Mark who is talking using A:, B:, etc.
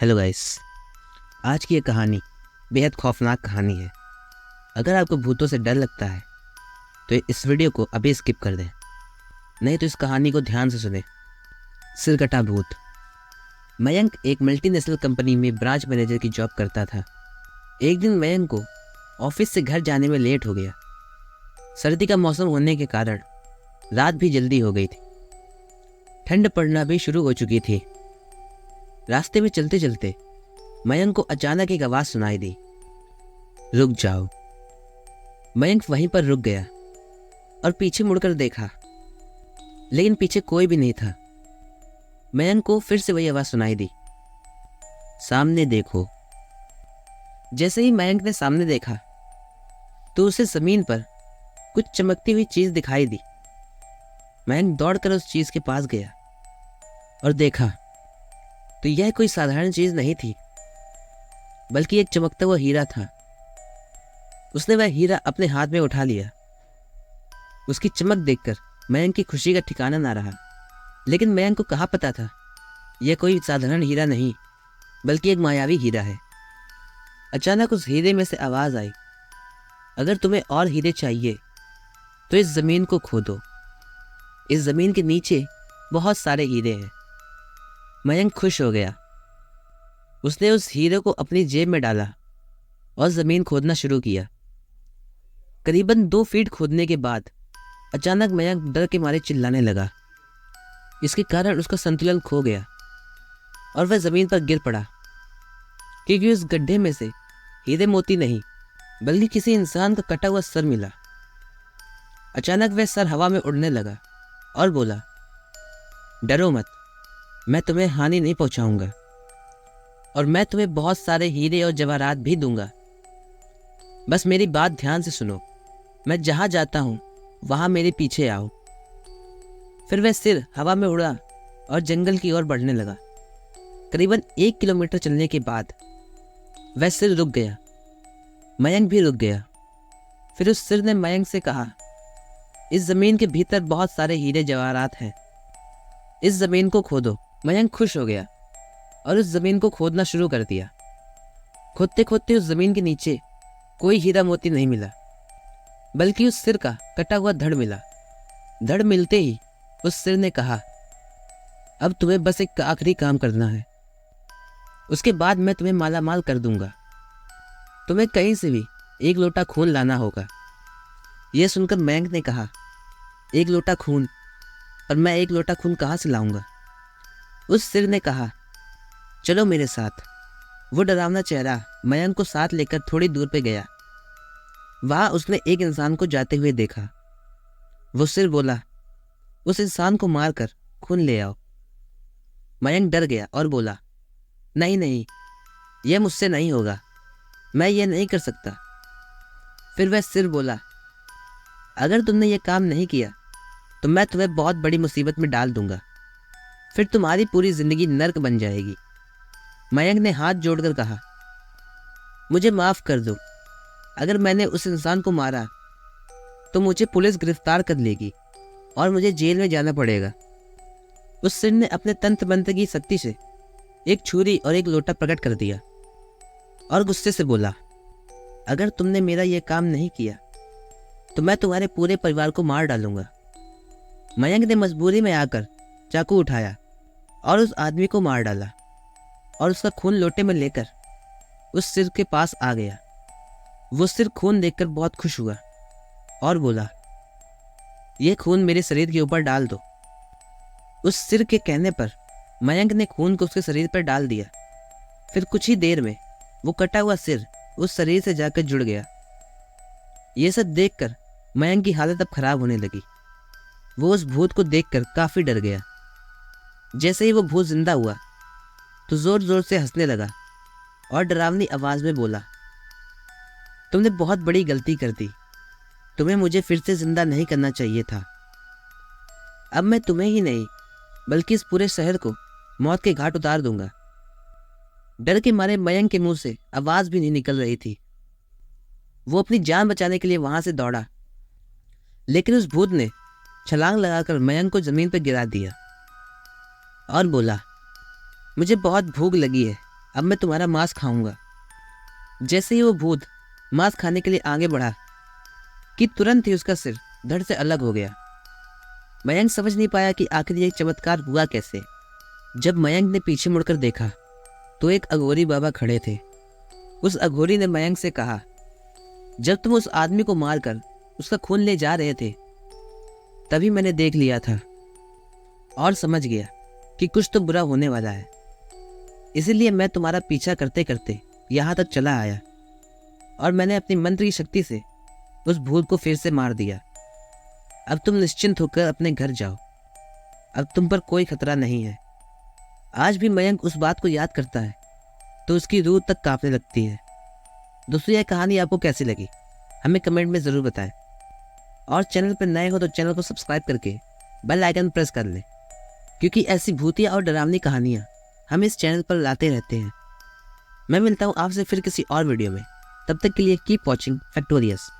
A: Hello guys. आज की ये कहानी बेहद खौफनाक कहानी है। अगर आपको भूतों से डर लगता है तो इस वीडियो को अभी स्किप कर दें, नहीं तो इस कहानी को ध्यान से सुने। सिरकटा भूत। मयंक एक मल्टीनेशनल कंपनी में ब्रांच मैनेजर की जॉब करता था। एक दिन मयंक को ऑफिस से घर जाने में लेट हो गया। सर्दी का मौसम होने के कारण रात भी जल्दी हो गई थी। ठंड पड़ना भी शुरू हो चुकी थी। रास्ते में चलते चलते मयंक को अचानक एक आवाज सुनाई दी, रुक जाओ। मयंक वहीं पर रुक गया और पीछे मुड़कर देखा, लेकिन पीछे कोई भी नहीं था। मयंक को फिर से वही आवाज सुनाई दी, सामने देखो। जैसे ही मयंक ने सामने देखा तो उसे जमीन पर कुछ चमकती हुई चीज दिखाई दी। मयंक दौड़कर उस चीज के पास गया और देखा तो यह कोई साधारण चीज नहीं थी, बल्कि एक चमकता हुआ हीरा था। उसने वह हीरा अपने हाथ में उठा लिया। उसकी चमक देखकर मयंक की खुशी का ठिकाना ना रहा। लेकिन मयंक को कहाँ पता था यह कोई साधारण हीरा नहीं, बल्कि एक मायावी हीरा है। अचानक उस हीरे में से आवाज आई, अगर तुम्हें और हीरे चाहिए तो इस जमीन को खोदो। इस जमीन के नीचे बहुत सारे हीरे हैं। मयंक खुश हो गया। उसने उस हीरे को अपनी जेब में डाला और जमीन खोदना शुरू किया। करीबन 2 फीट खोदने के बाद अचानक मयंक डर के मारे चिल्लाने लगा। इसके कारण उसका संतुलन खो गया और वह जमीन पर गिर पड़ा, क्योंकि उस गड्ढे में से हीरे मोती नहीं, बल्कि किसी इंसान का कटा हुआ सर मिला। अचानक वह सर हवा में उड़ने लगा और बोला, डरो मत, मैं तुम्हें हानि नहीं पहुंचाऊंगा और मैं तुम्हें बहुत सारे हीरे और जवाहरात भी दूंगा। बस मेरी बात ध्यान से सुनो। मैं जहां जाता हूं वहां मेरे पीछे आओ। फिर वह सिर हवा में उड़ा और जंगल की ओर बढ़ने लगा। करीबन 1 किलोमीटर चलने के बाद वह सिर रुक गया। मयंक भी रुक गया। फिर उस सिर ने मयंक से कहा, इस जमीन के भीतर बहुत सारे हीरे जवाहरात हैं, इस जमीन को खोदो। मयंक खुश हो गया और उस जमीन को खोदना शुरू कर दिया। खोदते खोदते उस जमीन के नीचे कोई हीरा मोती नहीं मिला, बल्कि उस सिर का कटा हुआ धड़ मिला। धड़ मिलते ही उस सिर ने कहा, अब तुम्हें बस एक आखिरी काम करना है, उसके बाद मैं तुम्हें माला माल कर दूंगा। तुम्हें कहीं से भी 1 लोटा खून लाना होगा। यह सुनकर मयंक ने कहा, 1 लोटा खून? और मैं 1 लोटा खून कहाँ से लाऊंगा? उस सिर ने कहा, चलो मेरे साथ। वो डरावना चेहरा मयंक को साथ लेकर थोड़ी दूर पे गया। वहां उसने एक इंसान को जाते हुए देखा। वो सिर बोला, उस इंसान को मारकर खून ले आओ। मयंक डर गया और बोला, नहीं नहीं, यह मुझसे नहीं होगा, मैं ये नहीं कर सकता। फिर वह सिर बोला, अगर तुमने ये काम नहीं किया तो मैं तुम्हें बहुत बड़ी मुसीबत में डाल दूंगा, फिर तुम्हारी पूरी जिंदगी नर्क बन जाएगी। मयंक ने हाथ जोड़कर कहा, मुझे माफ कर दो। अगर मैंने उस इंसान को मारा तो मुझे पुलिस गिरफ्तार कर लेगी और मुझे जेल में जाना पड़ेगा। उस सिर ने अपने तंत्र मंत्र की शक्ति से एक छुरी और एक लोटा प्रकट कर दिया और गुस्से से बोला, अगर तुमने मेरा यह काम नहीं किया तो मैं तुम्हारे पूरे परिवार को मार डालूंगा। मयंक ने मजबूरी में आकर चाकू उठाया और उस आदमी को मार डाला और उसका खून लोटे में लेकर उस सिर के पास आ गया। वो सिर खून देखकर बहुत खुश हुआ और बोला, यह खून मेरे शरीर के ऊपर डाल दो। उस सिर के कहने पर मयंक ने खून को उसके शरीर पर डाल दिया। फिर कुछ ही देर में वो कटा हुआ सिर उस शरीर से जाकर जुड़ गया। ये सब देखकर मयंक की हालत अब खराब होने लगी। वो उस भूत को देखकर काफी डर गया। जैसे ही वो भूत जिंदा हुआ तो जोर जोर से हंसने लगा और डरावनी आवाज में बोला, तुमने बहुत बड़ी गलती कर दी। तुम्हें मुझे फिर से जिंदा नहीं करना चाहिए था। अब मैं तुम्हें ही नहीं, बल्कि इस पूरे शहर को मौत के घाट उतार दूंगा। डर के मारे मयंक के मुंह से आवाज भी नहीं निकल रही थी। वो अपनी जान बचाने के लिए वहां से दौड़ा, लेकिन उस भूत ने छलांग लगाकर मयंक को जमीन पर गिरा दिया और बोला, मुझे बहुत भूख लगी है, अब मैं तुम्हारा मांस खाऊंगा। जैसे ही वो भूत मांस खाने के लिए आगे बढ़ा कि तुरंत ही उसका सिर धड़ से अलग हो गया। मयंक समझ नहीं पाया कि आखिर ये चमत्कार हुआ कैसे। जब मयंक ने पीछे मुड़कर देखा तो एक अघोरी बाबा खड़े थे। उस अघोरी ने मयंक से कहा, जब तुम उस आदमी को मारकर उसका खून ले जा रहे थे तभी मैंने देख लिया था और समझ गया कि कुछ तो बुरा होने वाला है। इसीलिए मैं तुम्हारा पीछा करते करते यहाँ तक चला आया और मैंने अपनी मंत्र की शक्ति से उस भूत को फिर से मार दिया। अब तुम निश्चिंत होकर अपने घर जाओ, अब तुम पर कोई खतरा नहीं है। आज भी मयंक उस बात को याद करता है तो उसकी रूह तक कांपने लगती है। दोस्तों, यह कहानी आपको कैसी लगी हमें कमेंट में ज़रूर बताएं और चैनल पर नए हो तो चैनल को सब्सक्राइब करके बेल आइकन प्रेस कर लें, क्योंकि ऐसी भूतिया और डरावनी कहानियाँ हम इस चैनल पर लाते रहते हैं। मैं मिलता हूँ आपसे फिर किसी और वीडियो में। तब तक के लिए कीप वॉचिंग फैक्टोरियस।